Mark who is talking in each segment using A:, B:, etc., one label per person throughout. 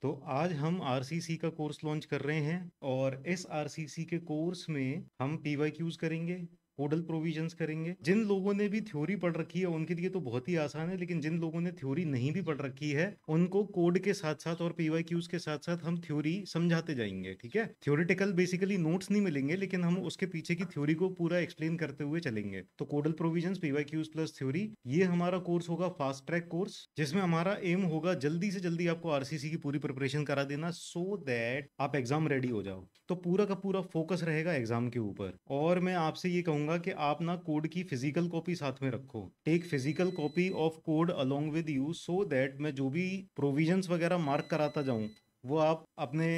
A: तो आज हम आरसीसी का कोर्स लॉन्च कर रहे हैं और इस आरसीसी के कोर्स में हम पीवाईक्यूज करेंगे, कोडल प्रोविजंस करेंगे। जिन लोगों ने भी थ्योरी पढ़ रखी है उनके लिए तो बहुत ही आसान है, लेकिन जिन लोगों ने थ्योरी नहीं भी पढ़ रखी है उनको कोड के साथ साथ और पीवाईक्यूज के साथ साथ हम थ्योरी समझाते जाएंगे। ठीक है, थ्योरेटिकल बेसिकली नोट्स नहीं मिलेंगे, लेकिन हम उसके पीछे की थ्योरी को पूरा एक्सप्लेन करते हुए चलेंगे। तो कोडल प्रोविजंस, पीवाईक्यूज प्लस थ्योरी, ये हमारा कोर्स होगा फास्ट ट्रैक कोर्स, जिसमें हमारा एम होगा जल्दी से जल्दी आपको आरसीसी की पूरी प्रिपरेशन करा देना, सो दैट आप एग्जाम रेडी हो जाओ। तो पूरा का पूरा फोकस रहेगा एग्जाम के ऊपर। और मैं आपसे ये कहूंगा कि आप ना कोड की फिजिकल कॉपी साथ में रखो। Take physical copy of code along with you, so that मैं जो भी प्रोविजंस वगैरह मार्क कराता जाऊं वो आप अपने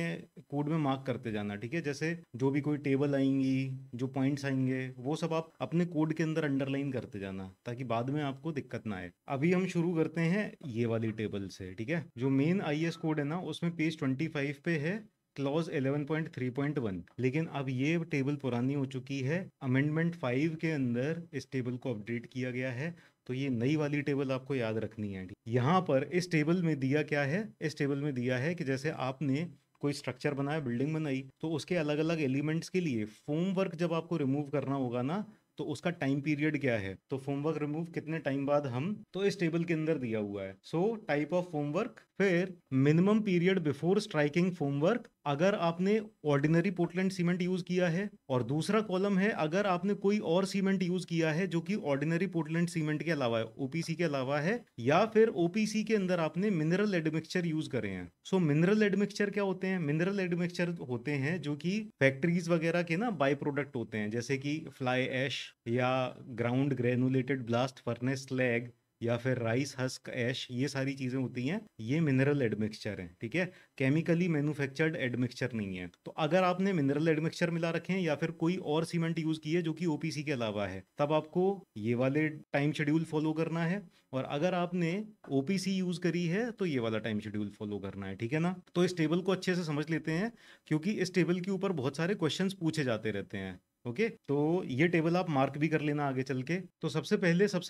A: कोड में मार्क करते जाना। ठीक है, जैसे जो भी कोई टेबल आएंगी, जो पॉइंट्स आएंगे, वो सब आप अपने कोड के अंदर अंडरलाइन करते जाना ताकि बाद में आपको दिक्कत ना आए। अभी हम शुरू करते हैं ये वाली टेबल से। ठीक है, जो मेन आईएएस कोड है ना उसमें पेज 25 पे है क्लॉज 11.3.1, लेकिन अब ये टेबल पुरानी हो चुकी है। अमेंडमेंट 5 के अंदर इस टेबल को अपडेट किया गया है, तो ये नई वाली टेबल आपको याद रखनी है। यहाँ पर इस टेबल में दिया क्या है, इस टेबल में दिया है कि जैसे आपने कोई स्ट्रक्चर बनाया, बिल्डिंग बनाई, तो उसके अलग अलग एलिमेंट्स के लिए फोम वर्क जब आपको रिमूव करना होगा ना, तो उसका टाइम पीरियड क्या है, तो फोमवर्क रिमूव कितने टाइम बाद हम, तो इस टेबल के अंदर दिया हुआ है। सो टाइप ऑफ फोमवर्क, फिर मिनिमम पीरियड बिफोर स्ट्राइकिंग फोमवर्क अगर आपने ऑर्डिनरी पोर्टलैंड सीमेंट यूज किया है, और दूसरा कॉलम है अगर आपने कोई और सीमेंट यूज किया है जो कि ऑर्डिनरी पोर्टलैंड सीमेंट के अलावा है, ओपीसी के अलावा है, या फिर ओपीसी के अंदर आपने मिनरल एडमिक्सचर यूज करे हैं। सो मिनरल एडमिक्सचर क्या होते हैं? मिनरल एडमिक्सचर होते हैं जो कि फैक्ट्रीज वगैरह के ना बाय प्रोडक्ट होते हैं, जैसे कि फ्लाई ऐश या ground granulated blast furnace slag या फिर राइस हस्क ऐश, ये सारी चीजें होती हैं, ये मिनरल एडमिक्सचर हैं। ठीक है, केमिकली मैन्युफैक्चर्ड एडमिक्सचर नहीं है। तो अगर आपने मिनरल एडमिक्सचर मिला रखे हैं या फिर कोई और सीमेंट यूज की है जो कि ओपीसी के अलावा है, तब आपको ये वाले टाइम शेड्यूल फॉलो करना है। और अगर आपने ओपीसी यूज करी है तो ये वाला टाइम शेड्यूल फॉलो करना है। ठीक है ना, तो इस टेबल को अच्छे से समझ लेते हैं क्योंकि इस टेबल के ऊपर बहुत सारे क्वेश्चंस पूछे जाते रहते हैं। ओके, तो ये टेबल आप मार्क भी कर लेना आगे चल के। तो सबसे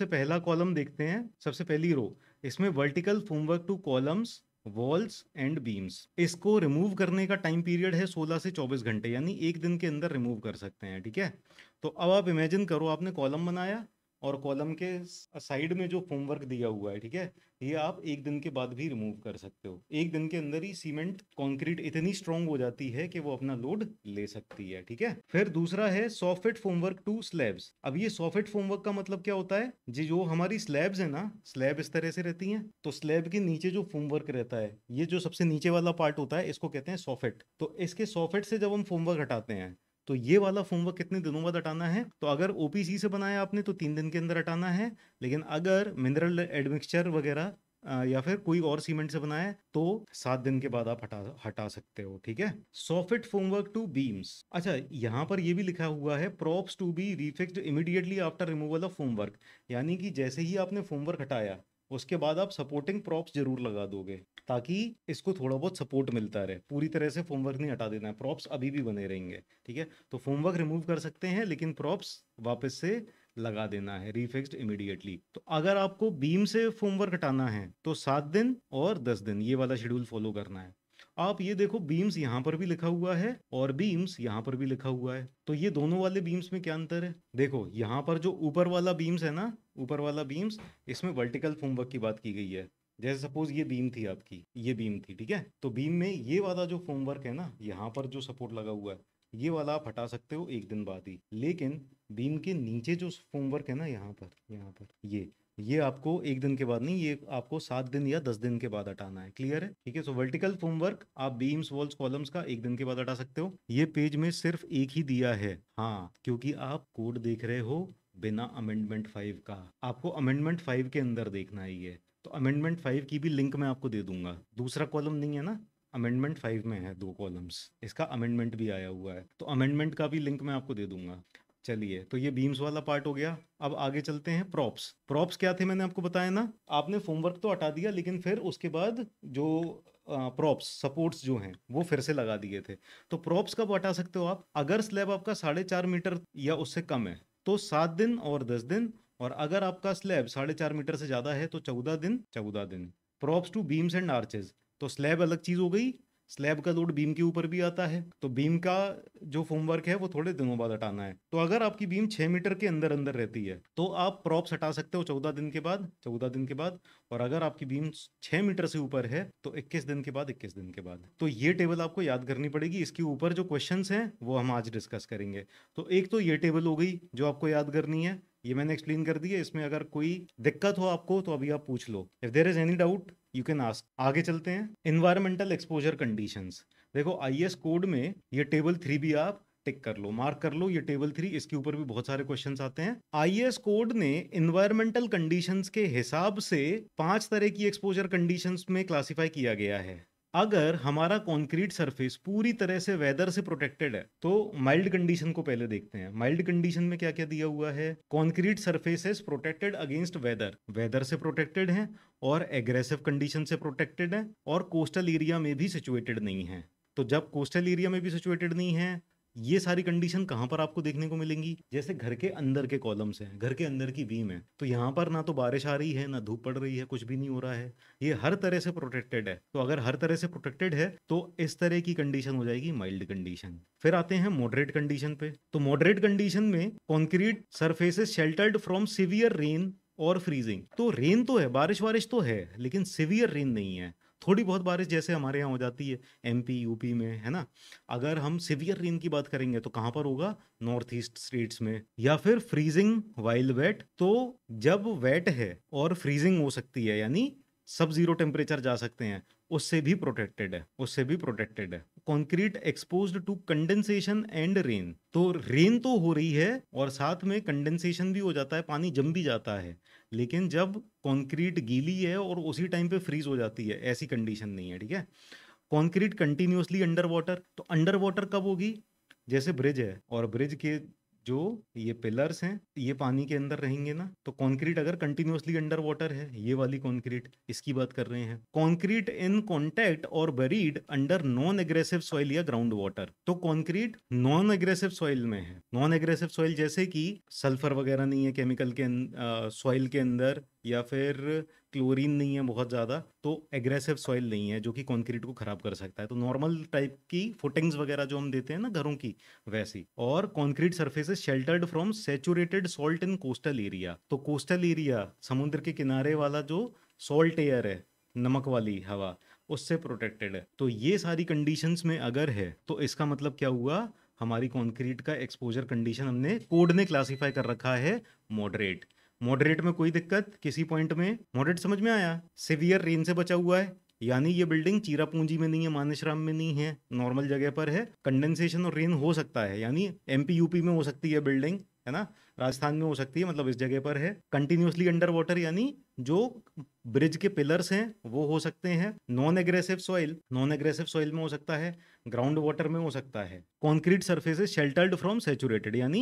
A: पहला कॉलम देखते हैं, सबसे पहली रो, इसमें vertical formwork to columns, walls and beams, इसको रिमूव करने का टाइम पीरियड है 16 से 24 घंटे, यानी एक दिन के अंदर रिमूव कर सकते हैं। ठीक है, तो अब आप इमेजिन करो आपने कॉलम बनाया और कॉलम के साइड में जो फोमवर्क दिया हुआ है, ठीक है, ये आप एक दिन के बाद भी रिमूव कर सकते हो। एक दिन के अंदर ही सीमेंट कंक्रीट इतनी स्ट्रांग हो जाती है कि वो अपना लोड ले सकती है। ठीक है, फिर दूसरा है सॉफिट फोमवर्क टू स्लैब्स। अब ये सॉफिट फोमवर्क का मतलब क्या होता है जी? जो हमारी स्लैब्स है ना, स्लैब इस तरह से रहती हैं, तो स्लैब के नीचे जो फोमवर्क रहता है, ये जो सबसे नीचे वाला पार्ट होता है, इसको कहते हैं सॉफिट। तो इसके सॉफिट से जब हम फोमवर्क हटाते हैं तो ये वाला फोमवर्क कितने दिनों बाद हटाना है? तो अगर ओपीसी से बनाया आपने तो 3 दिन के अंदर हटाना है, लेकिन अगर मिनरल एडमिक्सचर वगैरह या फिर कोई और सीमेंट से बनाया है तो 7 दिन के बाद आप हटा हटा सकते हो। ठीक है, सॉफिट फोमवर्क टू बीम्स। अच्छा, यहाँ पर ये भी लिखा हुआ है props to be refixed immediately after removal of formwork, यानी कि जैसे ही आपने फोमवर्क हटाया उसके बाद आप सपोर्टिंग प्रॉप्स जरूर लगा दोगे ताकि इसको थोड़ा बहुत सपोर्ट मिलता रहे। पूरी तरह से फोमवर्क नहीं हटा देना है, प्रॉप्स अभी भी बने रहेंगे। ठीक है, तो फोमवर्क रिमूव कर सकते हैं लेकिन प्रॉप्स वापस से लगा देना है, रीफिक्स्ड इमीडिएटली। तो अगर आपको बीम से फोमवर्क हटाना है तो 7 दिन और 10 दिन ये वाला शेड्यूल फॉलो करना है। आप ये देखो, बीम्स यहाँ पर भी लिखा हुआ है और बीम्स यहाँ पर भी लिखा हुआ है, तो ये दोनों वाले बीम्स में क्या अंतर है? देखो, यहाँ पर जो ऊपर वाला बीम्स है ना, ऊपर वाला बीम्स, इसमें वर्टिकल फोमवर्क की बात की गई है। जैसे सपोज ये बीम थी आपकी, ये बीम थी, ठीक है, तो बीम में ये वाला जो फोमवर्क है ना, यहाँ पर जो सपोर्ट लगा हुआ है, ये वाला आप हटा सकते हो एक दिन बाद ही। लेकिन बीम के नीचे जो फोमवर्क है ना, यहाँ पर ये आपको एक दिन के बाद नहीं, ये आपको 7 दिन या 10 दिन के बाद हटाना है। क्लियर है? ठीक है, सो वर्टिकल फोमवर्क आप बीम्स, वॉल्स, कॉलम्स का एक दिन के बाद हटा सकते हो। ये पेज में सिर्फ एक ही दिया है, हाँ, क्योंकि आप कोड देख रहे हो बिना अमेंडमेंट 5 का। आपको अमेंडमेंट 5 के अंदर देखना ही है, तो अमेंडमेंट 5 की भी लिंक मैं आपको दे दूंगा। दूसरा कॉलम नहीं है ना, अमेंडमेंट 5 में है 2 कॉलम्स, इसका अमेंडमेंट भी आया हुआ है, तो अमेंडमेंट का भी लिंक मैं आपको दे दूंगा। चलिए, तो ये बीम्स वाला पार्ट हो गया। अब आगे चलते हैं प्रॉप्स। प्रॉप्स क्या थे मैंने आपको बताया ना, आपने फोमवर्क तो हटा दिया लेकिन फिर उसके बाद जो प्रॉप्स, सपोर्ट्स जो हैं वो फिर से लगा दिए थे। तो प्रॉप्स कब हटा सकते हो आप? अगर स्लैब आपका 4.5 मीटर या उससे कम है तो 7 दिन और 10 दिन, और अगर आपका स्लैब 4.5 मीटर से ज्यादा है तो 14 दिन 14 दिन। Props to beams and arches, तो स्लैब अलग चीज हो गई, स्लैब का लोड बीम के ऊपर भी आता है, तो बीम का जो फॉर्मवर्क है वो थोड़े दिनों बाद हटाना है। तो अगर आपकी बीम 6 मीटर के अंदर अंदर रहती है तो आप प्रॉप्स हटा सकते हो 14 दिन के बाद, 14 दिन के बाद। और अगर आपकी बीम 6 मीटर से ऊपर है तो 21 दिन के बाद, 21 दिन के बाद। तो ये टेबल आपको याद करनी पड़ेगी। इसके ऊपर जो क्वेश्चंस हैं वो हम आज डिस्कस करेंगे। तो एक तो ये टेबल हो गई जो आपको याद करनी है, ये मैंने एक्सप्लेन कर दी है। इसमें अगर कोई दिक्कत हो आपको तो अभी आप पूछ लो, if there is any doubt you can ask. आगे चलते हैं, इन्वायरमेंटल एक्सपोजर कंडीशंस। देखो आईएस कोड में ये टेबल 3 भी आप टिक कर लो, मार्क कर लो, ये टेबल 3, इसके ऊपर भी बहुत सारे क्वेश्चंस आते हैं। आईएस कोड ने इन्वायरमेंटल कंडीशंस के हिसाब से 5 तरह की एक्सपोजर कंडीशंस में क्लासिफाई किया गया है। अगर हमारा कंक्रीट सरफेस पूरी तरह से वेदर से प्रोटेक्टेड है तो माइल्ड कंडीशन को पहले देखते हैं। माइल्ड कंडीशन में क्या क्या दिया हुआ है, concrete surfaces protected against weather, weather से प्रोटेक्टेड हैं और एग्रेसिव कंडीशन से प्रोटेक्टेड है और कोस्टल एरिया में भी सिचुएटेड नहीं है। तो जब कोस्टल एरिया में भी सिचुएटेड नहीं है, ये सारी कंडीशन कहां पर आपको देखने को मिलेंगी, जैसे घर के अंदर के कॉलम्स हैं, घर के अंदर की बीम है, तो यहाँ पर ना तो बारिश आ रही है ना धूप पड़ रही है, कुछ भी नहीं हो रहा है, ये हर तरह से प्रोटेक्टेड है। तो अगर हर तरह से प्रोटेक्टेड है तो इस तरह की कंडीशन हो जाएगी माइल्ड कंडीशन। फिर आते हैं मॉडरेट कंडीशन पे। तो मॉडरेट कंडीशन में concrete surfaces sheltered from severe rain और फ्रीजिंग। तो रेन तो है, बारिश वारिश तो है, लेकिन सिवियर रेन नहीं है। थोड़ी बहुत बारिश जैसे हमारे यहाँ हो जाती है एमपी यूपी में, है ना। अगर हम सिवियर रेन की बात करेंगे तो कहाँ पर होगा, नॉर्थ ईस्ट स्टेट्स में। या फिर फ्रीजिंग वाइल वेट, तो जब वेट है और फ्रीजिंग हो सकती है, यानी सब जीरो टेम्परेचर जा सकते हैं, उससे भी प्रोटेक्टेड है, उससे भी प्रोटेक्टेड है। Concrete exposed to condensation and rain, तो रेन तो हो रही है और साथ में कंडेंसेशन भी हो जाता है, पानी जम भी जाता है, लेकिन जब कंक्रीट गीली है और उसी टाइम पे फ्रीज हो जाती है, ऐसी कंडीशन नहीं है, ठीक है। कंक्रीट कंटिन्यूअसली अंडर वाटर, तो अंडर वाटर कब होगी, जैसे ब्रिज है और ब्रिज के जो ये पिलर्स हैं ये पानी के अंदर रहेंगे ना, तो कंक्रीट अगर कंटिन्यूअसली अंडर वाटर है, ये वाली कंक्रीट इसकी बात कर रहे हैं। कंक्रीट इन कांटेक्ट और buried under non aggressive soil या ग्राउंड वाटर, तो कंक्रीट नॉन एग्रेसिव सॉइल में है। नॉन एग्रेसिव सॉइल जैसे कि सल्फर वगैरह नहीं है केमिकल के सॉइल के अंदर, या फिर क्लोरीन नहीं है बहुत ज़्यादा, तो एग्रेसिव सॉइल नहीं है जो कि कंक्रीट को खराब कर सकता है। तो नॉर्मल टाइप की फुटिंग्स वगैरह जो हम देते हैं ना घरों की, वैसी। और concrete surfaces sheltered from saturated salt in coastal area, तो कोस्टल एरिया समुद्र के किनारे वाला जो सॉल्ट एयर है, नमक वाली हवा, उससे प्रोटेक्टेड है। तो ये सारी कंडीशंस में अगर है तो इसका मतलब क्या हुआ, हमारी कंक्रीट का एक्सपोजर कंडीशन हमने कोड ने क्लासिफाई कर रखा है मॉडरेट। मॉडरेट में कोई दिक्कत किसी पॉइंट में, मॉडरेट समझ में आया। सिवियर रेन से बचा हुआ है, यानी ये बिल्डिंग चीरापूंजी में नहीं है, मानेसराम में नहीं है, नॉर्मल जगह पर है। कंडेंसेशन और रेन हो सकता है, यानी एमपी यूपी में हो सकती है बिल्डिंग, है ना, राजस्थान में हो सकती है, मतलब इस जगह पर है। कंटिन्यूअसली अंडर वाटर, यानी जो ब्रिज के पिलर्स हैं वो हो सकते हैं। Non aggressive soil, non aggressive soil में हो सकता है, ग्राउंड वाटर में हो सकता है। Concrete surfaces sheltered from saturated, यानी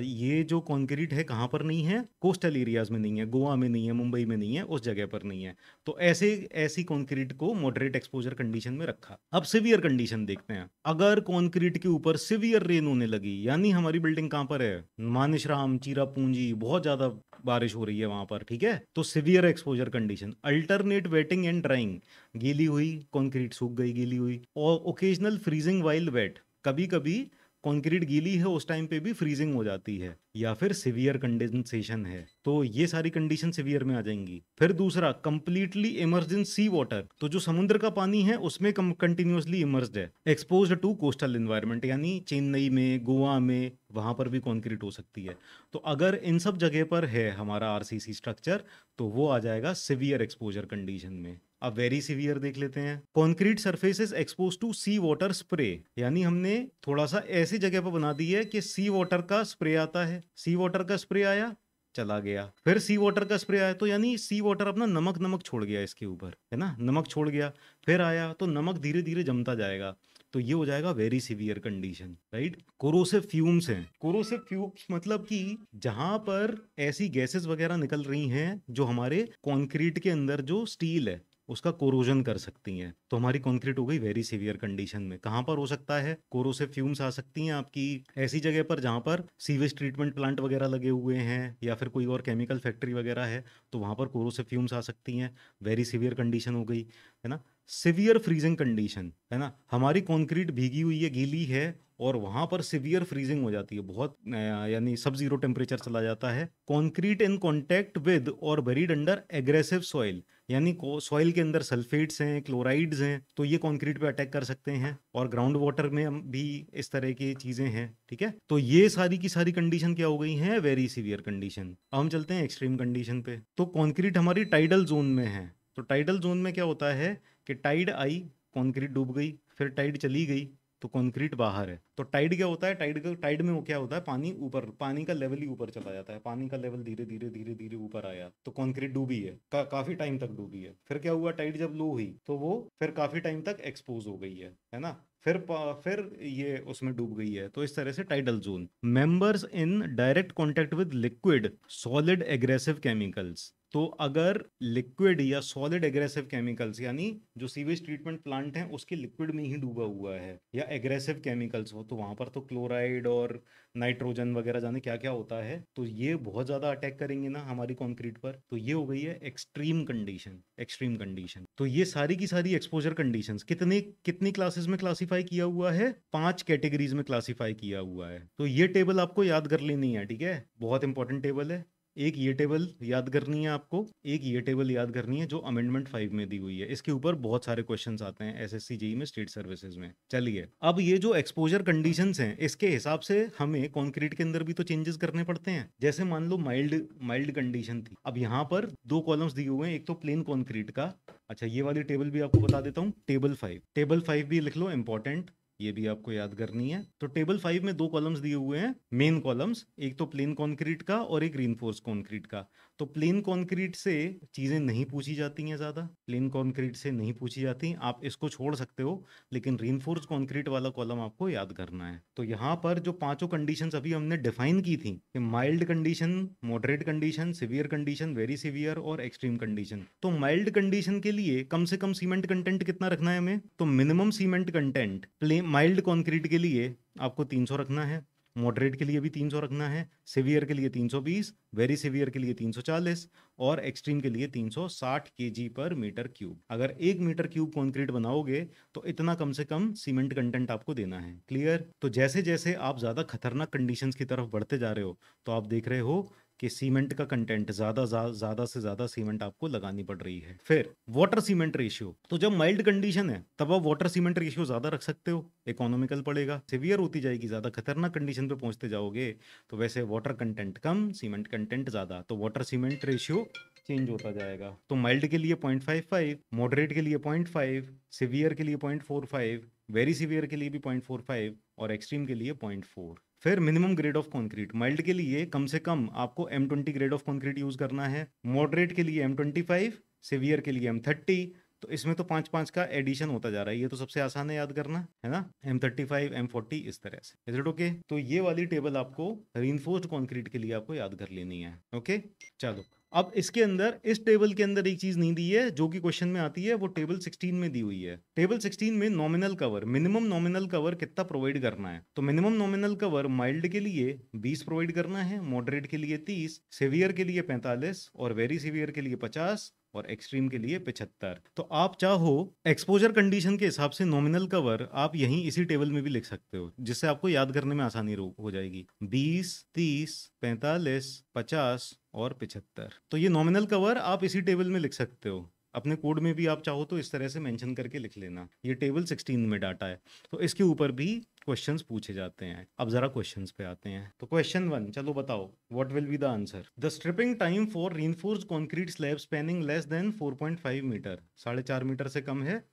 A: ये जो कॉन्क्रीट है कहाँ पर नहीं है, कोस्टल एरियाज में नहीं है, गोवा में नहीं है, मुंबई में नहीं है, उस जगह पर नहीं है। तो ऐसे ऐसी कॉन्क्रीट को मॉडरेट एक्सपोजर कंडीशन में रखा। अब सिवियर कंडीशन देखते हैं। अगर कॉन्क्रीट के ऊपर सिवियर रेन होने लगी, यानी हमारी बिल्डिंग कहाँ पर है, मानेसराम, चीरापूंजी, बहुत ज्यादा बारिश हो रही है वहां पर, ठीक है, तो severe exposure condition. Alternate waiting and drawing, गीली हुई कंक्रीट सूख गई, गीली हुई। और ओकेजनल फ्रीजिंग वाइल वेट, कभी कभी कंक्रीट गीली है उस टाइम पे भी फ्रीजिंग हो जाती है। या फिर सिवियर कंडेंसेशन है, तो ये सारी कंडीशन सिवियर में आ जाएंगी। फिर दूसरा, completely immersed in sea water, तो जो समुद्र का पानी है उसमें कंटिन्यूअसली इमर्स्ड है। एक्सपोज्ड टू कोस्टल एनवायरनमेंट, यानी चेन्नई में, गोवा में, वहां पर भी कंक्रीट हो सकती है। तो अगर इन सब जगह पर है हमारा आरसीसी स्ट्रक्चर, तो वो आ जाएगा सिवियर एक्सपोजर कंडीशन में। अब वेरी सीवियर देख लेते हैं। Concrete surfaces expose to sea water spray, यानी हमने थोड़ा सा ऐसी जगह पर बना दी है कि सी वाटर का स्प्रे आता है, सी वाटर का स्प्रे आया, चला गया, फिर सी वाटर का स्प्रे आया, तो यानी सी वाटर अपना नमक नमक छोड़ गया इसके ऊपर, है ना, नमक छोड़ गया, फिर आया तो नमक धीरे धीरे जमता जाएगा, तो ये हो जाएगा very severe condition, right. Corrosive fumes हैं, कोरोसिव फ्यूम्स मतलब कि जहां पर ऐसी गैसेस वगैरह निकल रही हैं जो हमारे कंक्रीट के अंदर जो स्टील है उसका कोरोजन कर सकती हैं, तो हमारी कंक्रीट हो गई वेरी सीवियर कंडीशन में। कहां पर हो सकता है, कोरोसिव फ्यूम्स आ सकती हैं आपकी ऐसी जगह पर जहां पर सीवेज ट्रीटमेंट प्लांट वगैरह लगे हुए हैं, या फिर कोई और केमिकल फैक्ट्री वगैरह है, तो वहां पर कोरोसिव फ्यूम्स आ सकती हैं, वेरी सीवियर कंडीशन हो गई, है ना। सिवियर फ्रीजिंग कंडीशन, है ना, हमारी कंक्रीट भीगी हुई है, गीली है, और वहां पर सिवियर फ्रीजिंग हो जाती है, बहुत यानी सब जीरो टेम्परेचर चला जाता है। कंक्रीट इन कांटेक्ट विद और बरीड अंडर एग्रेसिव सॉइल, यानी सॉइल के अंदर सल्फेट्स हैं, क्लोराइड्स हैं, तो ये कंक्रीट पे अटैक कर सकते हैं, और ग्राउंड वाटर में भी इस तरह की चीजें हैं, ठीक है। तो ये सारी की सारी कंडीशन क्या हो गई हैं, वेरी सीवियर कंडीशन। अब हम चलते हैं एक्सट्रीम कंडीशन पे। तो कंक्रीट हमारी टाइडल जोन में है, तो टाइडल जोन में क्या होता है कि टाइड आई, कंक्रीट डूब गई, फिर टाइड चली गई, तो कंक्रीट बाहर है। तो टाइड क्या होता है, टाइड में वो क्या होता है, पानी ऊपर, पानी का लेवल ही ऊपर चला जाता है, पानी का लेवल धीरे धीरे धीरे धीरे ऊपर आया, तो कंक्रीट डूबी है, काफी टाइम तक डूबी है। फिर क्या हुआ, टाइड जब लो हुई तो वो फिर काफी टाइम तक एक्सपोज हो गई है ना, फिर ये उसमें डूब गई है। तो इस तरह से tidal zone. Members in direct contact with liquid solid aggressive chemicals, तो अगर लिक्विड या सॉलिड एग्रेसिव केमिकल्स, यानी जो सीवेज ट्रीटमेंट प्लांट है उसके लिक्विड में ही डूबा हुआ है, या एग्रेसिव केमिकल्स हो, तो वहां पर तो क्लोराइड और नाइट्रोजन वगैरह जाने क्या क्या होता है, तो ये बहुत ज्यादा अटैक करेंगे ना हमारी कंक्रीट पर। तो ये हो गई है एक्सट्रीम कंडीशन, एक्सट्रीम कंडीशन। तो ये सारी की सारी एक्सपोजर कंडीशंस कितनी कितनी क्लासेस में क्लासिफाई किया हुआ है, 5 कैटेगरीज में क्लासिफाई किया हुआ है। तो ये टेबल आपको याद कर लेनी है, ठीक है, बहुत इंपॉर्टेंट टेबल है। एक ये टेबल याद करनी है आपको, एक ये टेबल याद करनी है जो अमेंडमेंट 5 में दी हुई है। इसके ऊपर बहुत सारे क्वेश्चंस आते हैं एसएससी जेईई में, स्टेट सर्विसेज में। चलिए, अब ये जो एक्सपोजर कंडीशंस हैं इसके हिसाब से हमें कंक्रीट के अंदर भी तो चेंजेस करने पड़ते हैं। जैसे मान लो माइल्ड माइल्ड कंडीशन थी, अब यहाँ पर 2 कॉलम्स दिए हुए हैं, एक तो प्लेन कंक्रीट का। अच्छा, ये वाली टेबल भी आपको बता देता हूँ, टेबल 5 भी लिख लो, इंपॉर्टेंट, ये भी आपको याद करनी है। तो टेबल 5 में 2 कॉलम्स दिए हुए हैं, मेन कॉलम्स, एक तो प्लेन कंक्रीट का और एक रीइंफोर्स्ड कंक्रीट का। तो प्लेन कंक्रीट से चीजें नहीं पूछी जाती हैं ज्यादा, प्लेन कंक्रीट से नहीं पूछी जाती, आप इसको छोड़ सकते हो, लेकिन रीइंफोर्स्ड कंक्रीट वाला कॉलम आपको याद करना है। तो यहाँ पर जो 5 कंडीशंस अभी हमने डिफाइन की थी कि mild condition, moderate condition, severe condition, very severe और एक्सट्रीम कंडीशन। तो माइल्ड कंडीशन के लिए कम से कम सीमेंट कंटेंट कितना रखना है हमें, तो minimum cement content plain mild concrete के लिए आपको 300 रखना है, मॉडरेट के लिए भी 300 रखना है, सिवियर के लिए 320, वेरी सिवियर के लिए 340 और एक्सट्रीम के लिए 360 केजी पर मीटर क्यूब। अगर 1 मीटर क्यूब कंक्रीट बनाओगे तो इतना कम से कम सीमेंट कंटेंट आपको देना है। क्लियर। तो जैसे जैसे आप ज्यादा खतरनाक कंडीशंस की तरफ बढ़ते जा रहे हो, तो आप देख रहे हो कि सीमेंट का कंटेंट ज्यादा से ज्यादा सीमेंट आपको लगानी पड़ रही है। फिर वाटर सीमेंट रेशियो, तो जब माइल्ड कंडीशन है तब आप वाटर सीमेंट रेशियो ज्यादा रख सकते हो, इकोनॉमिकल पड़ेगा। सिवियर होती जाएगी, ज्यादा खतरनाक कंडीशन पे पहुंचते जाओगे तो वैसे वाटर कंटेंट कम, सीमेंट कंटेंट ज्यादा, तो वाटर सीमेंट रेशियो चेंज होता जाएगा। तो माइल्ड के लिए 0.55, मॉडरेट के लिए 0.5, सिवियर के लिए 0.45, वेरी सिवियर के लिए भी 0.45 और एक्सट्रीम के लिए 0.4। फिर minimum grade of concrete, mild के लिए कम से कम आपको M20 grade of concrete use करना है, मॉडरेट के लिए M25, सिवियर के लिए M30। तो इसमें तो 5-5 का एडिशन होता जा रहा है, ये तो सबसे आसान है याद करना, है ना, M35, M40 इस तरह से। Is it okay? तो ये वाली टेबल आपको रीइंफोर्स्ड कंक्रीट के लिए आपको याद कर लेनी है। ओके, चलो। अब इसके अंदर, इस टेबल के अंदर एक चीज नहीं दी है जो कि क्वेश्चन में आती है, वो टेबल 16 में दी हुई है। टेबल 16 में nominal cover, minimum nominal cover कितना प्रोवाइड करना है, तो मिनिमम नॉमिनल कवर माइल्ड के लिए 20 प्रोवाइड करना है, मॉडरेट के लिए 30, सिवियर के लिए 45 और वेरी सिवियर के लिए 50 और एक्सट्रीम के लिए 75। तो आप चाहो एक्सपोजर कंडीशन के हिसाब से नॉमिनल कवर आप यहीं इसी टेबल में भी लिख सकते हो, जिससे आपको याद करने में आसानी हो जाएगी। 20, 30, 45, 50 और 75। तो ये नॉमिनल कवर आप इसी टेबल में लिख सकते हो, अपने कोड में भी आप चाहो तो इस तरह से मेंशन करके लिख लेना। ये टेबल 16 में डाटा है, तो इसके ऊपर भी क्वेश्चंस पूछे जाते हैं। अब जरा क्वेश्चंस पे आते हैं। तो क्वेश्चन 1, चलो बताओ, what will be the answer. The stripping time for reinforced concrete slab spanning less than 4.5 metre, 4.5 metre से कम है,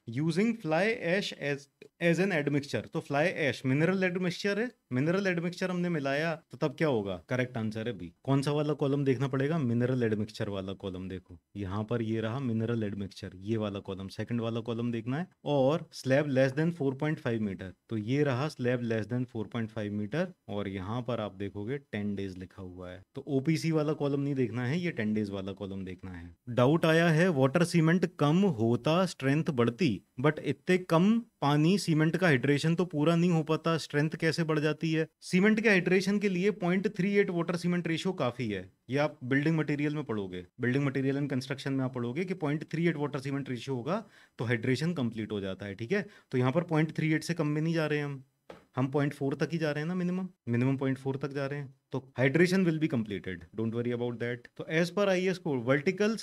A: using fly ash as an admixture. तो फ्लाई ऐश मिनरल एडमिक्सचर है, मिनरल एडमिक्सचर हमने मिलाया, तो तब क्या होगा, करेक्ट आंसर है बी। कौन सा वाला कॉलम देखना पड़ेगा, मिनरल एडमिक्सचर वाला कॉलम। देखो यहाँ पर ये रहा मिनरल एडमिक्सचर, ये वाला कॉलम, सेकंड वाला कॉलम देखना है। और स्लैब लेस देन 4.5 मीटर, तो ये रहा स्लैब लेस देन 4.5 मीटर, और यहाँ पर आप देखोगे 10 डेज लिखा हुआ है। तो ओपीसी वाला कॉलम नहीं देखना है, ये 10 डेज वाला कॉलम देखना है। डाउट आया है, वाटर सीमेंट कम होता स्ट्रेंथ बढ़ती, बट इतने कम पानी सीमेंट का हाइड्रेशन तो पूरा नहीं हो पाता, स्ट्रेंथ कैसे बढ़ जाती है? सीमेंट के हाइड्रेशन के लिए 0.38 वाटर सीमेंट रेशियो काफी है। ये आप बिल्डिंग मटेरियल में पढ़ोगे, बिल्डिंग मटेरियल एंड कंस्ट्रक्शन में आप पढ़ोगे कि 0.38 वाटर सीमेंट रेशियो होगा तो हाइड्रेशन कंप्लीट हो जाता है, ठीक है। तो यहाँ पर 0.38 से कम में नहीं जा रहे हैं हम 0.4 तक ही जा रहे हैं ना, मिनिमम 0.4 तक जा रहे हैं, तो hydration will be completed, don't worry about that. तो as per IS code vertical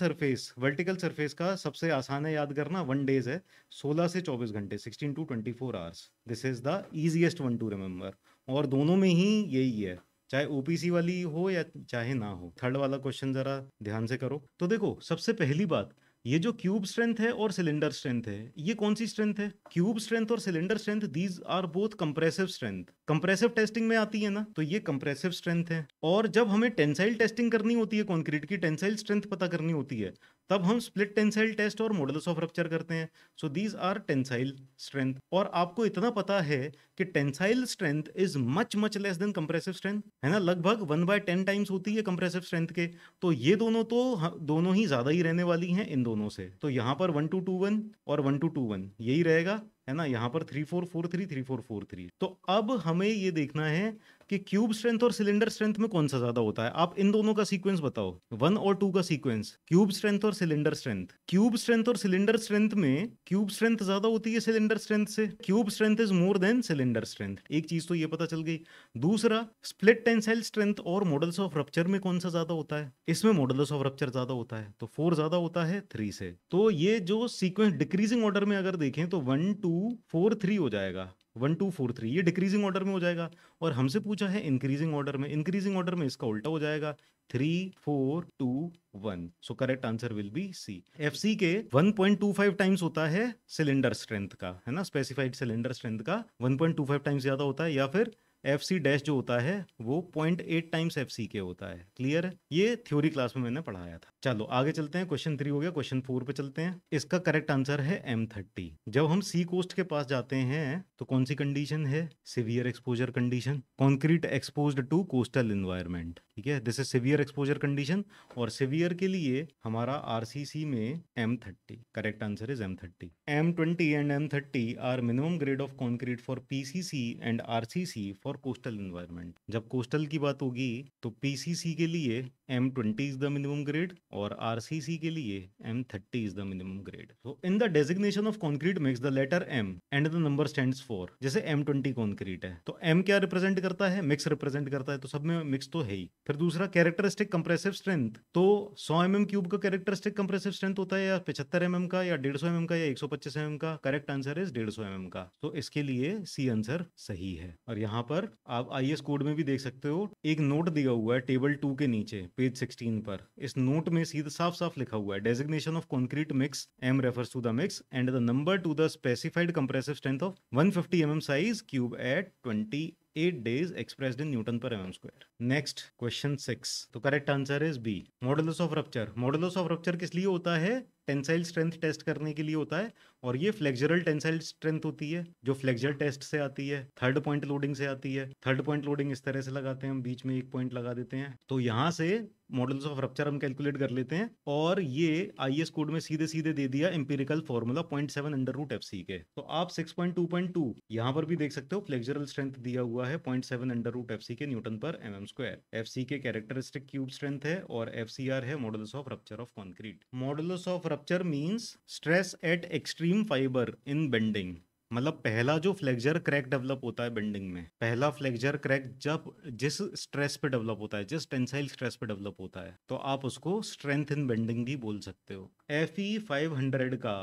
A: surface का सबसे आसान है याद करना, 1 डेज है, 16 से 24 घंटे, 16 to 24 hours, this is the easiest one two remember. और दोनों में ही यही है, चाहे ओपीसी वाली हो या चाहे ना हो। थर्ड वाला क्वेश्चन जरा ध्यान से करो। तो देखो, सबसे पहली बात, ये जो क्यूब स्ट्रेंथ है और सिलेंडर स्ट्रेंथ है, ये कौन सी स्ट्रेंथ है? क्यूब स्ट्रेंथ और cylinder strength, these are both compressive strength. Compressive testing में आती है ना, तो ये कंप्रेसिव स्ट्रेंथ है। और जब हमें टेंसाइल टेस्टिंग करनी होती है, कंक्रीट की टेंसाइल स्ट्रेंथ पता करनी होती है, तब हम स्प्लिट टेंसाइल टेस्ट और मॉडुलस ऑफ रप्चर करते हैं। So these are tensile strength. और आपको इतना पता है कि tensile strength is much much less than compressive strength, है ना, लगभग 1/10 टाइम्स होती है कंप्रेसिव स्ट्रेंथ के। तो ये दोनों तो दोनों ही ज्यादा ही रहने वाली हैं इन दोनों से। तो यहाँ पर 1221 और 1221 यही रहेगा, है ना। यहाँ पर 3443 3443। तो अब हमें ये देखना है कि क्यूब स्ट्रेंथ और सिलेंडर स्ट्रेंथ में कौन सा ज्यादा होता है। आप इन दोनों का सीक्वेंस बताओ, 1 और 2 का सीक्वेंस, क्यूब स्ट्रेंथ और सिलेंडर स्ट्रेंथ। क्यूब स्ट्रेंथ और सिलेंडर स्ट्रेंथ में क्यूब स्ट्रेंथ ज्यादा होती है सिलेंडर स्ट्रेंथ से, cube strength is more than cylinder strength. एक चीज तो ये पता चल गई। दूसरा, स्प्लिट टेंसाइल स्ट्रेंथ और मॉडल्स ऑफ रप्चर में कौन सा ज्यादा होता है? इसमें मॉडल्स ऑफ रप्चर ज्यादा होता है, तो 4 ज्यादा होता है 3 से। तो ये जो सीक्वेंस डिक्रीजिंग ऑर्डर में अगर देखें तो 1 2 4 3 हो जाएगा, 1 2 4 3, ये डिक्रीजिंग ऑर्डर में हो जाएगा। और हमसे पूछा है इंक्रीजिंग ऑर्डर में, इंक्रीजिंग ऑर्डर में इसका उल्टा हो जाएगा, 3 4 2 1। So correct answer will be C. FC के 1.25 टाइम्स होता है सिलेंडर स्ट्रेंथ का, है ना, स्पेसिफाइड सिलेंडर स्ट्रेंथ का 1.25 टाइम्स ज्यादा होता है, या फिर एफसी डैश जो होता है वो 0.8 टाइम्स एफसी के होता है। क्लियर है? ये थ्योरी क्लास में मैंने पढ़ाया था। चलो आगे चलते हैं, क्वेश्चन 3 हो गया, क्वेश्चन 4 पे चलते हैं। इसका करेक्ट आंसर है M30। जब हम सी कोस्ट के पास जाते हैं तो कौन सी कंडीशन है? Severe exposure condition, concrete exposed to coastal environment, ठीक है, this is severe exposure condition. और सिवियर के लिए हमारा आरसीसी में M30, correct answer is M30। M20 and M30 are minimum grade of concrete for PCC and RCC for coastal environment. जब coastal की बात होगी तो पीसीसी के लिए M20 is the minimum grade और आरसीसी के लिए M30 is the minimum grade. तो in the designation of concrete mix the letter M and the number stands for. जैसे M20 कॉन्क्रीट है तो M क्या रिप्रेजेंट करता है? मिक्स रिप्रेजेंट करता है, तो सब में मिक्स तो है ही। फिर दूसरा, कैरेक्टरिस्टिक कंप्रेसिव स्ट्रेंथ, तो 100 mm क्यूब का कैरेक्टरिस्टिक कंप्रेसिव स्ट्रेंथ होता है या 75 mm का या 150 mm का या 125 mm का? करेक्ट आंसर इज 150 mm का। तो इसके लिए सी आंसर सही है। और यहाँ पर आप आईएस कोड में भी देख सकते हो, एक नोट दिया हुआ है टेबल 2 के नीचे पेज 16 पर। इस नोट में सीधा साफ साफ लिखा हुआ है, designation of concrete mix, M refers to the mix and the number to the specified compressive strength of 150 mm size cube at 28 days expressed in Newton per mm square. Next, question 6. तो correct answer is B, modulus of rupture. Modulus of rupture किस लिए होता है? Tensile strength test करने के लिए होता है। और ये फ्लेक्सुरल टेंसाइल स्ट्रेंथ होती है जो फ्लेक्सर टेस्ट से आती है, थर्ड पॉइंट लोडिंग से आती है। थर्ड पॉइंट लोडिंग इस तरह से लगाते हैं, हम बीच में एक पॉइंट लगा देते हैं, तो यहाँ से मॉडल्स ऑफ रप्चर हम कैलकुलेट कर लेते हैं। और ये आईएस कोड में सीधे सीधे दे दिया एम्पिरिकल फॉर्मूला 0.7 √FC के। तो आप 6.2.2 यहाँ पर भी देख सकते हो, फ्लेक्सुरल स्ट्रेंथ दिया हुआ है 0.7 √FC के न्यूटन पर mm स्क्वायर। FC के कैरेक्टरिस्टिक क्यूब स्ट्रेंथ है और FCR है modulus of rupture of concrete. Modulus of rupture means stress eight extreme fibre in bending. मतलब पहला जो फ्लेक्सर क्रैक डेवलप होता है बेंडिंग में, पहला फ्लेक्सर क्रैक जब जिस स्ट्रेस पे डेवलप होता है, जिस टेंसाइल स्ट्रेस पे डेवलप होता है, तो आप उसको स्ट्रेंथ इन बेंडिंग भी बोल सकते हो। FE 500 का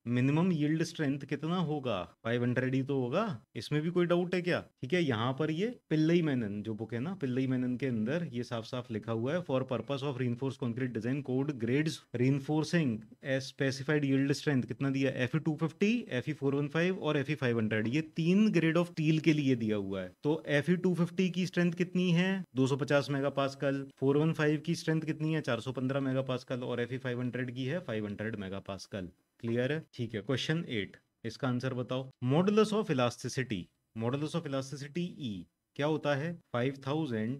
A: मिनिमम यील्ड स्ट्रेंथ कितना होगा? 500 ही तो होगा, इसमें भी कोई डाउट है क्या? ठीक है, यहाँ पर ये पिल्लई मेनन जो बुक है ना, पिल्लई मेनन के अंदर ये साफ साफ लिखा हुआ है, for purpose of reinforced concrete design code grades reinforcing specified yield strength कितना दिया? FE 250, FE 415 और FE 500, ये 3 ग्रेड ऑफ स्टील के लिए दिया हुआ है। तो FE 250 की स्ट्रेंथ कितनी है? 250 मेगापास्कल। 415 की स्ट्रेंथ कितनी है? 415 मेगापास्कल। और FE 500 की है 500 मेगापास्कल। क्लियर है? ठीक है, क्वेश्चन 8, इसका आंसर बताओ। Modulus of elasticity, modulus of elasticity E क्या होता है? 5000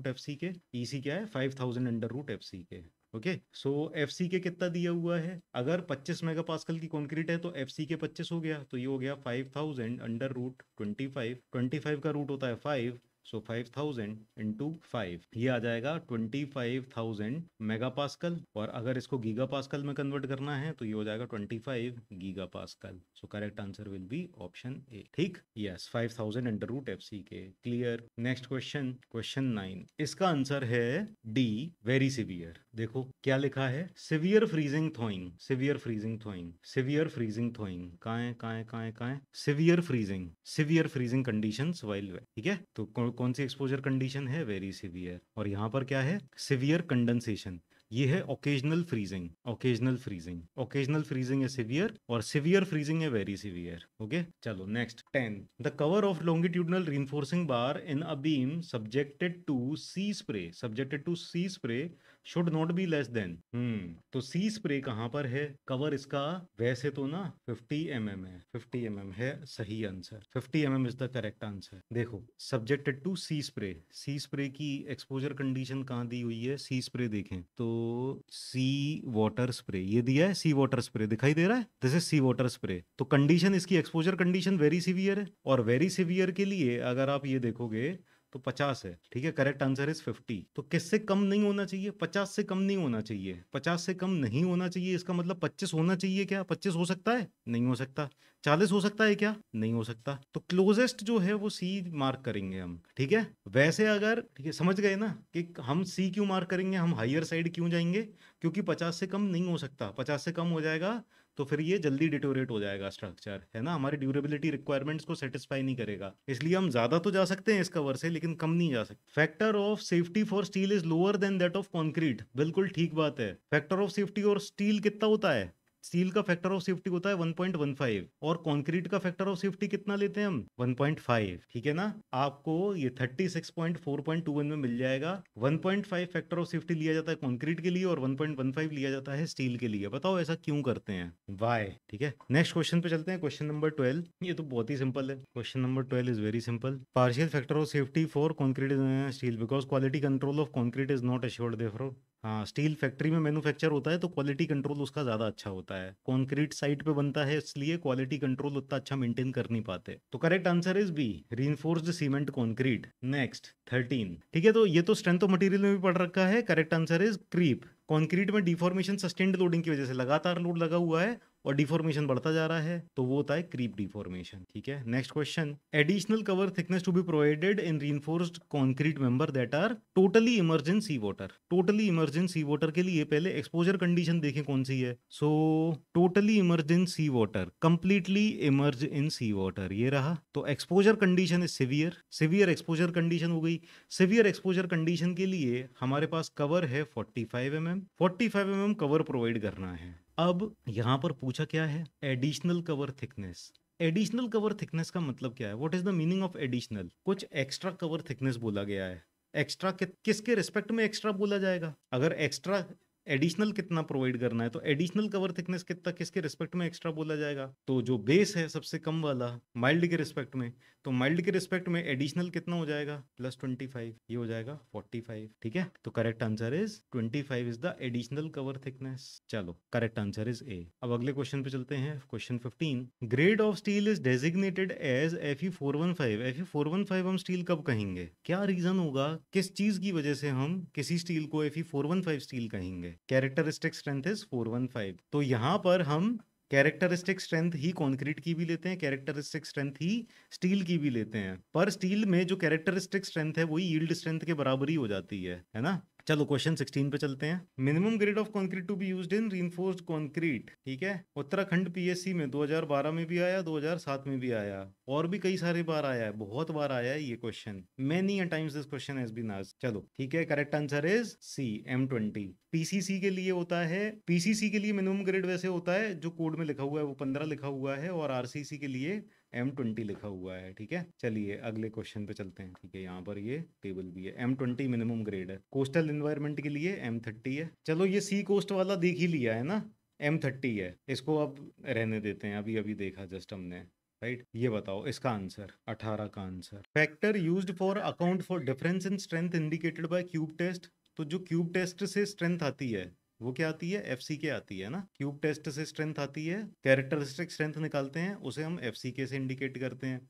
A: √FC के। EC क्या है? 5000 √FC के। ओके, सो एफसी के कितना दिया हुआ है, अगर 25 मेगापास्कल की कंक्रीट है तो एफसी के 25 हो गया, तो ये हो गया 5000 अंडर रूट 25, 25 का रूट होता है 5, सो 5000 इंटू 5, ये आ जाएगा 25,000 मेगापास्कल, और अगर इसको गीगा पास्कल में कन्वर्ट करना है तो ये हो जाएगा 25 giga pascal. So correct answer will be option A. ठीक, yes, 5000 under root F C K. Clear. Next question, question 9, इसका आंसर है डी, वेरी सिवियर। देखो क्या लिखा है, severe freezing थॉइंग, severe freezing थॉइंग, severe freezing थॉइंग, कहाँ है कहाँ है कहाँ है कहाँ है, severe freezing, severe freezing conditions while, ठीक है, तो कौन सी एक्सपोजर कंडीशन है, वेरी सिवियर, और यहाँ पर क्या है, सिवियर कंडेंसेशन, ये है occasional freezing, occasional freezing, occasional freezing है सिवियर, और सिवियर फ्रीजिंग है वेरी सिवियर। ओके, चलो next 10, the cover of longitudinal reinforcing bar in a beam subjected to sea spray, subjected to sea spray should not be less than, तो sea spray कहां पर है, cover इसका वैसे तो ना 50 mm है, 50 mm है सही answer, 50 mm is the correct answer. देखो subjected to sea spray, sea spray की एक्सपोजर कंडीशन कहाँ दी हुई है, सी स्प्रे देखें तो सी वाटर स्प्रे, ये दिया है सी वाटर स्प्रे, दिखाई दे रहा है, this is sea water spray, तो कंडीशन इसकी एक्सपोजर कंडीशन वेरी सीवियर है, और वेरी सीवियर के लिए अगर आप ये देखोगे तो 50 है, ठीक है, करेक्ट आंसर इज 50, तो किससे कम नहीं होना चाहिए, 50 से कम नहीं होना चाहिए, 50 से कम नहीं होना चाहिए, इसका मतलब 25 होना चाहिए, क्या 25 हो सकता है, नहीं हो सकता, 40 हो सकता है क्या, नहीं हो सकता, तो क्लोजेस्ट जो है वो सी मार्क करेंगे हम, ठीक है, वैसे अगर, ठीक है, समझ गए ना कि हम सी क्यों मार्क करेंगे, हम हायर साइड क्यों जाएंगे, क्योंकि 50 से कम नहीं हो सकता, 50 से कम हो जाएगा तो फिर ये जल्दी डिटोरेट हो जाएगा स्ट्रक्चर, है ना, हमारी ड्यूरेबिलिटी रिक्वायरमेंट्स को सेटिस्फाई नहीं करेगा, इसलिए हम ज्यादा तो जा सकते हैं इस कवर से लेकिन कम नहीं जा सकते। Factor of safety for steel is lower than that of concrete, बिल्कुल ठीक बात है, फैक्टर ऑफ सेफ्टी और स्टील कितना होता है, स्टील का फैक्टर ऑफ सेफ्टी होता है 1.15, और कंक्रीट का फैक्टर ऑफ सेफ्टी कितना लेते हैं हम, 1.5, ठीक है ना, आपको ये 36.4.21 में मिल जाएगा, 1.5 फैक्टर ऑफ सेफ्टी लिया जाता है कंक्रीट के लिए और 1.15 लिया जाता है स्टील के लिए, बताओ ऐसा क्यों करते हैं, वाई, ठीक है। नेक्स्ट क्वेश्चन पे चलते हैं, क्वेश्चन नंबर 12, ये तो बहुत ही सिंपल है, question number 12 is very simple, partial factor of safety for concrete steel because quality control of concrete is not assured therefore, हाँ, स्टील फैक्ट्री में मैन्युफैक्चर होता है तो क्वालिटी कंट्रोल उसका ज्यादा अच्छा होता है, कंक्रीट साइट पे बनता है इसलिए क्वालिटी कंट्रोल उतना अच्छा मेंटेन कर नहीं पाते, तो correct answer is B, reinforced cement concrete. Next 13, ठीक है, तो ये तो स्ट्रेंथ ऑफ मटेरियल में भी पढ़ रखा है, correct answer is creep, concrete में डिफॉर्मेशन सस्टेन्ड लोडिंग की वजह से लगातार लोड लगा हुआ है और डिफॉर्मेशन बढ़ता जा रहा है तो वो होता है क्रीप डिफॉर्मेशन, ठीक है। Next question, additional cover thickness to be provided in reinforced concrete member that are totally immerse in sea water, totally immerse in sea water के लिए पहले एक्सपोजर कंडीशन देखें कौन सी है, so totally immerse in sea water, completely immerse in sea water, ये रहा, तो exposure condition is severe, severe exposure condition हो गई, सिवियर एक्सपोजर कंडीशन के लिए हमारे पास कवर है 45 mm, 45 mm कवर प्रोवाइड करना है। अब यहां पर पूछा क्या है, additional cover thickness, additional cover thickness का मतलब क्या है, what is the meaning of additional, कुछ एक्स्ट्रा कवर थिकनेस बोला गया है, एक्स्ट्रा किसके रिस्पेक्ट में एक्स्ट्रा बोला जाएगा, अगर एक्स्ट्रा एडिशनल कितना प्रोवाइड करना है तो एडिशनल कवर थिकनेस कितना किसके रिस्पेक्ट में एक्स्ट्रा बोला जाएगा, तो जो बेस है सबसे कम वाला माइल्ड के रिस्पेक्ट में, तो माइल्ड के रिस्पेक्ट में एडिशनल कितना हो जाएगा +25, ये हो जाएगा 45, ठीक है, तो correct answer is 25 is the additional cover thickness. चलो करेक्ट आंसर इज ए। अब अगले क्वेश्चन पे चलते हैं, question 15, grade of steel is designated as Fe415, Fe415 हम स्टील कब कहेंगे, क्या रीजन होगा, किस चीज की वजह से हम किसी स्टील को Fe415 स्टील कहेंगे, कैरेक्टरिस्टिक स्ट्रेंथ इज 415, तो यहां पर हम कैरेक्टरिस्टिक स्ट्रेंथ ही कंक्रीट की भी लेते हैं, कैरेक्टरिस्टिक स्ट्रेंथ ही स्टील की भी लेते हैं, पर स्टील में जो कैरेक्टरिस्टिक स्ट्रेंथ है वही यील्ड स्ट्रेंथ के बराबर ही हो जाती है ना। चलो क्वेश्चन 16 पे चलते हैं, minimum grade of concrete to be used in reinforced concrete, ठीक है, उत्तराखंड पीएससी में 2012 में भी आया, 2007 में भी आया, और भी कई सारे बार आया है, बहुत बार आया है ये question, many times this question has been asked. चलो ठीक है, correct answer is C, M20। PCC के लिए होता है, पीसीसी के लिए मिनिमम ग्रेड वैसे होता है जो कोड में लिखा हुआ है वो 15 लिखा हुआ है, और आरसीसी के लिए M20 लिखा हुआ है, ठीक है। चलिए अगले क्वेश्चन पे चलते हैं, ठीक है, यहाँ पर ये टेबल भी है, M20 मिनिमम ग्रेड है, कोस्टल एनवायरनमेंट के लिए M30 है, चलो ये सी कोस्ट वाला देख ही लिया है ना, M30 है, इसको अब रहने देते हैं, अभी अभी देखा जस्ट हमने, राइट। ये बताओ इसका आंसर 18 का answer, factor used for account for difference in strength indicated by cube test, तो जो क्यूब टेस्ट से स्ट्रेंथ आती है वो क्या आती है, FCK आती है ना। क्यूब टेस्ट से स्ट्रेंथ आती है, कैरेक्टरिस्टिक स्ट्रेंथ निकालते हैं, उसे हम FCK से इंडिकेट करते हैं।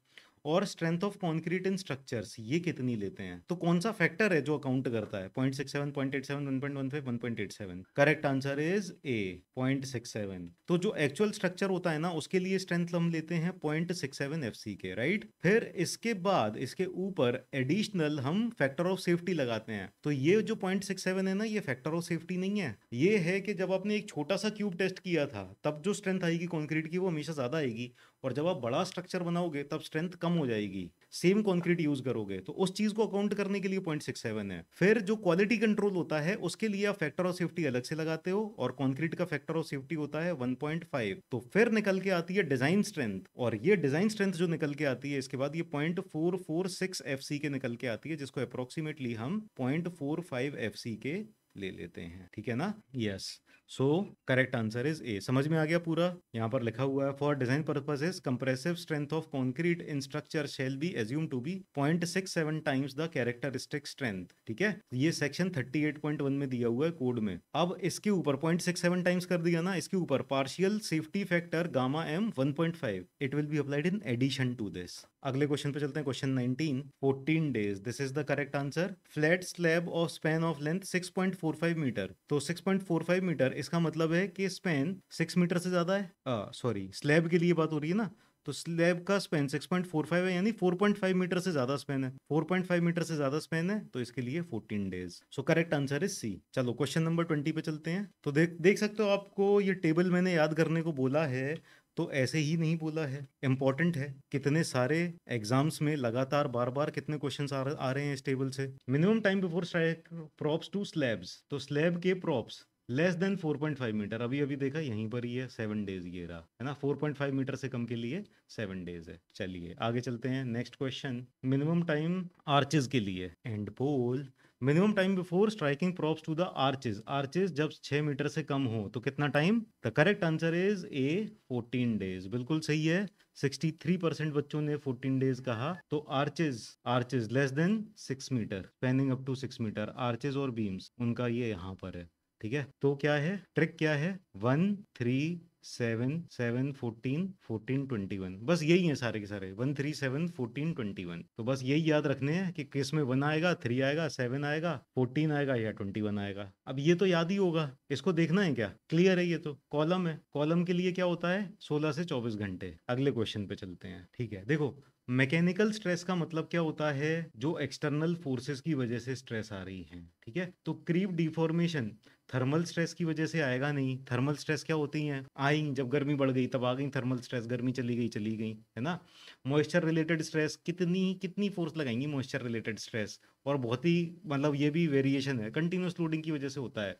A: और strength of concrete in structures ये कितनी लेते हैं, तो कौन सा फैक्टर है जो अकाउंट करता है, 0.67, 0.87, 1.15, 1.87। करेक्ट आंसर इज ए, 0.67। तो जो एक्चुअल स्ट्रक्चर होता है ना उसके लिए स्ट्रेंथ हम लेते हैं 0.67 FCK, राइट। फिर इसके बाद इसके ऊपर एडिशनल हम फैक्टर ऑफ सेफ्टी लगाते हैं। तो ये जो 0.67 है ना, ये फैक्टर ऑफ सेफ्टी नहीं है, ये है कि जब आपने एक छोटा सा क्यूब टेस्ट किया था तब जो स्ट्रेंथ आएगी कॉन्क्रीट की वो हमेशा ज्यादा आएगी, और जब आप बड़ा स्ट्रक्चर बनाओगे तब स्ट्रेंथ कम हो जाएगी, सेम कंक्रीट यूज करोगे। तो उस चीज को अकाउंट करने के लिए 0.67 है। फिर जो क्वालिटी कंट्रोल होता है उसके लिए आप फैक्टर ऑफ सेफ्टी अलग से लगाते हो, और कंक्रीट का फैक्टर ऑफ सेफ्टी होता है 1.5। तो फिर निकल के आती है डिजाइन स्ट्रेंथ, और ये डिजाइन स्ट्रेंथ जो निकल के आती है इसके बाद ये 0.446 FCK निकल के आती है, जिसको अप्रोक्सीमेटली हम 0.45 FCK ले लेते हैं, ठीक है ना। Yes, so correct answer is ए। समझ में आ गया पूरा। यहाँ पर लिखा हुआ है for design purposes compressive strength of concrete in structure shall be assume to be 0.67 times the characteristic strength, ठीक है। ये सेक्शन 38.1 में दिया हुआ है कोड में। अब इसके ऊपर 0.67 टाइम्स कर दिया ना, इसके ऊपर partial safety factor gamma M 1.5 it will be applied in addition to this. अगले क्वेश्चन पे चलते हैं, question 19। 14 days, this is the correct answer. Flat slab of span of length 6.45 metre. तो 6.45 मीटर इसका मतलब है कि स्पैन 6 मीटर से ज्यादा है। सॉरी, स्लैब के लिए बात हो रही है ना, तो स्लैब का स्पैन 6.45 है, यानी 4.5 मीटर से ज्यादा स्पैन है। 4.5 मीटर से ज्यादा स्पैन है, तो इसके लिए 14 days. So correct answer is C. चलो क्वेश्चन नंबर 20 पे चलते हैं। तो देख सकते हो, आपको ये टेबल मैंने याद करने को बोला है तो ऐसे ही नहीं बोला है, इंपॉर्टेंट है। कितने सारे एग्जाम्स में लगातार बार बार कितने क्वेश्चंस आ रहे हैं इस टेबल से। Minimum time before strike props to slabs, तो स्लैब के प्रॉप्स लेस देन 4.5 मीटर, अभी अभी देखा यहीं पर ही है, 7 डेज ये रहा है ना। 4.5 मीटर से कम के लिए 7 डेज है। चलिए आगे चलते हैं, next question. Minimum time arches के लिए and pole, minimum time before striking props to the arches, arches जब 6 मीटर से कम हो तो कितना time. The correct answer is A, 14 days. बिल्कुल सही है, 63% बच्चों ने 14 डेज कहा। तो arches, arches less than 6 metre, spanning up to 6 metre, arches और बीम्स उनका ये यहाँ पर है, ठीक है। तो क्या है ट्रिक, क्या है, 1 3 7 7 14 14 21, बस यही है सारे के सारे, 1 3 7 14 21। तो बस यही याद रखने हैं कि किस में 1 आएगा, 3 आएगा, 7 आएगा, 14 आएगा या 21 आएगा। अब ये तो याद ही होगा, इसको देखना है क्या, क्लियर है। ये तो कॉलम है, कॉलम के लिए क्या होता है 16 से 24 घंटे। अगले क्वेश्चन पे चलते हैं, ठीक है। देखो, मैकेनिकल स्ट्रेस का मतलब क्या होता है, जो एक्सटर्नल फोर्सेस की वजह से स्ट्रेस आ रही है, ठीक है। तो क्रीप डिफॉर्मेशन थर्मल स्ट्रेस की वजह से आएगा नहीं। थर्मल स्ट्रेस क्या होती हैं, आई जब गर्मी बढ़ गई तब आ गई थर्मल स्ट्रेस, गर्मी चली गई, है ना। मॉइस्चर रिलेटेड स्ट्रेस, कितनी फोर्स लगाएंगी मॉइस्चर रिलेटेड स्ट्रेस, और बहुत ही मतलब ये भी वेरिएशन है, कंटिन्यूस लोडिंग की वजह से होता है।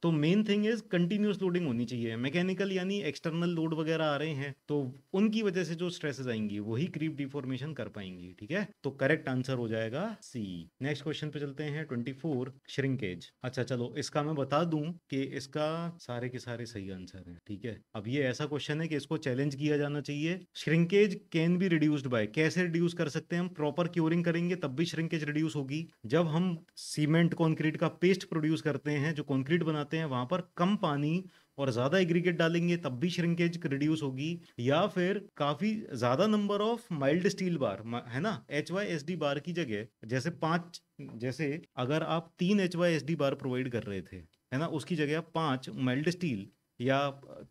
A: तो main thing is continuous loading होनी चाहिए। मैकेनिकल यानी एक्सटर्नल लोड वगैरह आ रहे हैं तो उनकी वजह से जो स्ट्रेसेस आएंगी वही क्रीप डिफॉर्मेशन कर पाएंगी, ठीक है। तो करेक्ट आंसर हो जाएगा सी। नेक्स्ट क्वेश्चन पे चलते हैं, 24 श्रिंकेज। अच्छा चलो, इसका मैं बता दूं कि इसका सारे के सारे सही आंसर हैं, ठीक है। अब ये ऐसा क्वेश्चन है कि इसको चैलेंज किया जाना चाहिए। Shrinkage can be reduced by, कैसे रिड्यूस कर सकते हैं हम, प्रॉपर क्योरिंग करेंगे तब भी श्रिंकेज रिड्यूस होगी। जब हम सीमेंट कंक्रीट का पेस्ट प्रोड्यूस करते हैं, जो कंक्रीट बनाते हैं, वहां पर कम पानी और ज्यादा एग्रीगेट डालेंगे तब भी श्रिंकेज रिड्यूस होगी। या फिर काफी ज्यादा number of mild steel bar, है ना, HYSD बार की जगह जैसे 5, जैसे अगर आप 3 HYSD बार प्रोवाइड कर रहे थे, है ना, उसकी जगह आप 5 माइल्ड स्टील या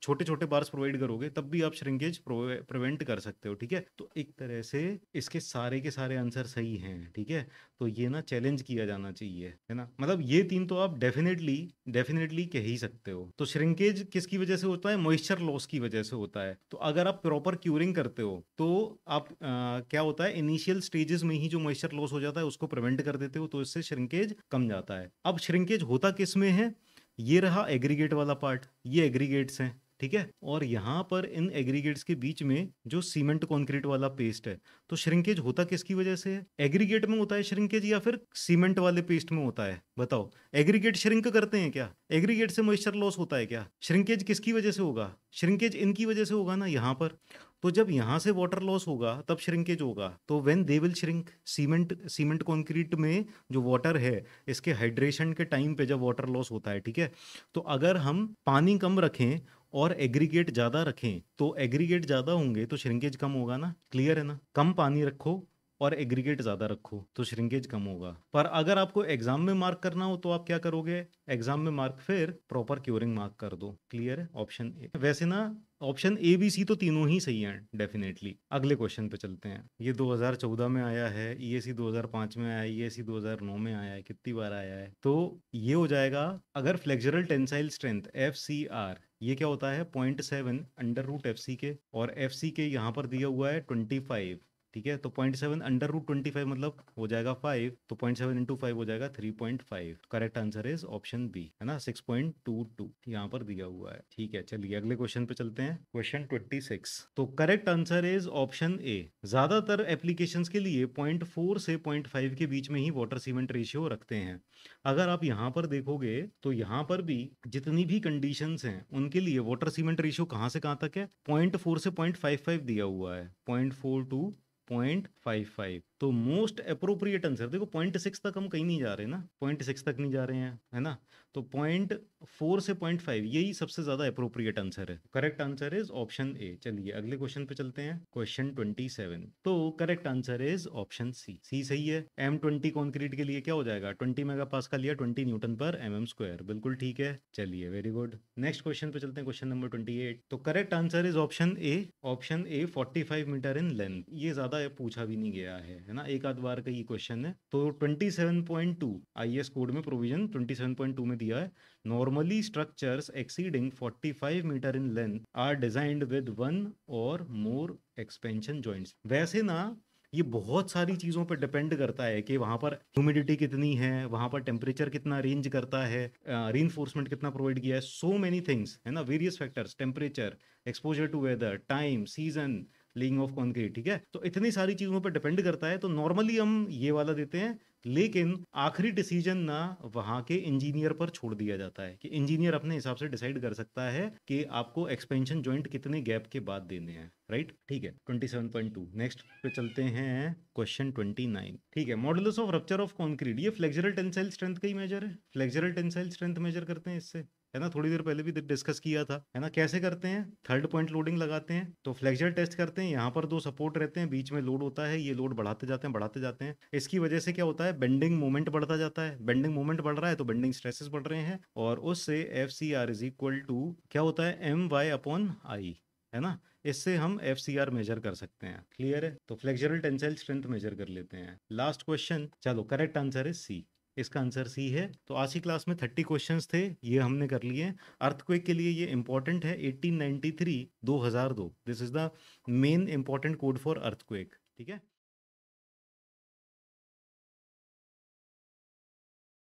A: छोटे छोटे बार्स प्रोवाइड करोगे तब भी आप श्रिंकेज प्रिवेंट कर सकते हो, ठीक है। तो एक तरह से इसके सारे के सारे आंसर सही हैं, ठीक है। तो ये ना चैलेंज किया जाना चाहिए, है ना, मतलब ये 3 तो आप डेफिनेटली कह ही सकते हो। तो श्रिंकेज किसकी वजह से होता है, मॉइस्चर लॉस की वजह से होता है। तो अगर आप प्रॉपर क्यूरिंग करते हो तो आप क्या होता है, इनिशियल स्टेजेस में ही जो मॉइस्चर लॉस हो जाता है उसको प्रिवेंट कर देते हो, तो इससे श्रिंकेज कम जाता है। अब श्रिंकेज होता किस में है, ये रहा एग्रीगेट वाला पार्ट, ये एग्रीगेट्स हैं, ठीक है। और यहाँ पर इन एग्रीगेट्स के बीच में जो सीमेंट कंक्रीट वाला पेस्ट है, तो श्रिंकेज होता किसकी वजह से है, एग्रीगेट में होता है श्रिंकेज या फिर सीमेंट वाले पेस्ट में होता है, बताओ। एग्रीगेट श्रिंक करते हैं क्या, एग्रीगेट से मॉइस्चर लॉस होता है क्या, श्रिंकेज किसकी वजह से होगा, श्रिंकेज इनकी वजह से होगा ना यहाँ पर। तो जब यहाँ से वाटर लॉस होगा तब श्रिंकेज होगा। तो when they will shrink, cement concrete में जो वाटर है, इसके हाइड्रेशन के टाइम पे जब वाटर लॉस होता है, ठीक है, तो अगर हम पानी कम रखें और एग्रीगेट ज्यादा रखें, तो एग्रीगेट ज्यादा होंगे तो श्रिंकेज कम होगा ना। क्लियर है ना? कम पानी रखो और एग्रीगेट ज्यादा रखो तो श्रिंकेज कम होगा। पर अगर आपको एग्जाम में मार्क करना हो तो आप क्या करोगे? एग्जाम में मार्क फिर प्रॉपर क्योरिंग मार्क कर दो। क्लियर है? Option A. वैसे ना ऑप्शन ए बी सी तो तीनों ही सही हैं डेफिनेटली। अगले क्वेश्चन पे चलते हैं। ये 2014 में आया है, ईएसी 2005 में आया है, ईएसी 2009 में आया है, कितनी बार आया है? तो ये हो जाएगा, अगर फ्लेक्सुरल टेंसाइल स्ट्रेंथ FCR, ये क्या होता है 0.7 अंडर रूट FC के, और FC के यहाँ पर दिया हुआ है 25, ठीक है, तो 0.7 अंडर रूट 25 मतलब हो जाएगा 5, तो 0.7 इंटू 5 हो जाएगा 3.5। Correct answer is option B, है ना, 6.22 यहाँ पर दिया हुआ है। ठीक है, चलिए अगले क्वेश्चन पे चलते हैं। क्वेश्चन 26, तो करेक्ट आंसर इज ऑप्शन ए। ज्यादातर एप्लीकेशंस के लिए 0.4 से 0.5 के बीच में ही वाटर सीमेंट रेशियो रखते हैं। अगर आप यहाँ पर देखोगे तो यहाँ पर भी जितनी भी कंडीशंस हैं उनके लिए वाटर सीमेंट रेशियो कहाँ से कहाँ तक है? 0.4 से 0.55 दिया हुआ है, 0.4 टू 0.55। तो मोस्ट अप्रोप्रिएट आंसर देखो, 0.6 तक हम कहीं नहीं जा रहे ना, 0.6 तक नहीं जा रहे हैं, है ना, तो 0.4 से 0.5 यही सबसे ज्यादा अप्रोप्रिएट आंसर है। Correct answer is option A. चलिए अगले क्वेश्चन पे चलते हैं। क्वेश्चन 27, तो correct answer is option C. C सही है। M20 कॉन्क्रीट के लिए क्या हो जाएगा? 20 मेगापास्कल या 20 न्यूटन पर mm²। बिल्कुल ठीक है। चलिए वेरी गुड। नेक्स्ट क्वेश्चन पे चलते हैं, क्वेश्चन नंबर 28, तो correct answer is option A. Option A 45 metre in length. ये ज्यादा पूछा भी नहीं गया है ना, एक आध बार का ये क्वेश्चन है। तो 27.2 IS कोड में प्रोविजन 27.2 में दिया है, normally structures exceeding 45 metre in length are designed with 1 और मोर एक्सपेंशन जॉइंट्स। वैसे ना ये बहुत सारी चीज़ों पर डिपेंड करता है कि वहाँ पर ह्यूमिडिटी कितनी है, वहाँ पर टेम्परेचर कितना रेंज करता है, रीइंफोर्समेंट कितना प्रोवाइड किया है, सो मेनी थिंग्स, है ना, various factors, temperature, exposure to weather, time, season, laying of concrete, ठीक है, तो इतनी सारी चीज़ों पर डिपेंड करता है। तो नॉर्मली हम ये वाला देते हैं, लेकिन आखिरी डिसीजन ना वहाँ के इंजीनियर पर छोड़ दिया जाता है कि इंजीनियर अपने हिसाब से डिसाइड कर सकता है कि आपको एक्सपेंशन जॉइंट कितने गैप के बाद देने हैं, राइट। ठीक है, 27.2। नेक्स्ट पे चलते हैं, क्वेश्चन 29। ठीक है, modulus of rupture of concrete, ये फ्लेक्सुरल टेंसाइल स्ट्रेंथ का ही मेजर है। फ्लेक्सुरल टेंसाइल स्ट्रेंथ मेजर करते हैं इससे, है ना, थोड़ी देर पहले भी डिस्कस किया था, है ना। कैसे करते हैं? थर्ड पॉइंट लोडिंग लगाते हैं, तो फ्लेक्सुरल टेस्ट करते हैं, यहाँ पर दो सपोर्ट रहते हैं, बीच में लोड होता है, ये लोड बढ़ाते जाते हैं बढ़ाते जाते हैं, इसकी वजह से क्या होता है? बेंडिंग मोमेंट बढ़ता जाता है, बेंडिंग मोमेंट बढ़ रहा है तो बेंडिंग स्ट्रेसेस बढ़ रहे हैं, और उससे FCR इज इक्वल टू क्या होता है? My/I, है ना, इससे हम FCR मेजर कर सकते हैं। क्लियर है? तो फ्लेक्सुरल टेंसाइल स्ट्रेंथ मेजर कर लेते हैं। लास्ट क्वेश्चन, चलो करेक्ट आंसर इज सी, इसका आंसर सी है। तो आज की क्लास में 30 क्वेश्चंस थे, ये हमने कर लिए। अर्थक्वेक के लिए ये इंपॉर्टेंट है, 1893 2002, this is the main important code for earthquake, ठीक है।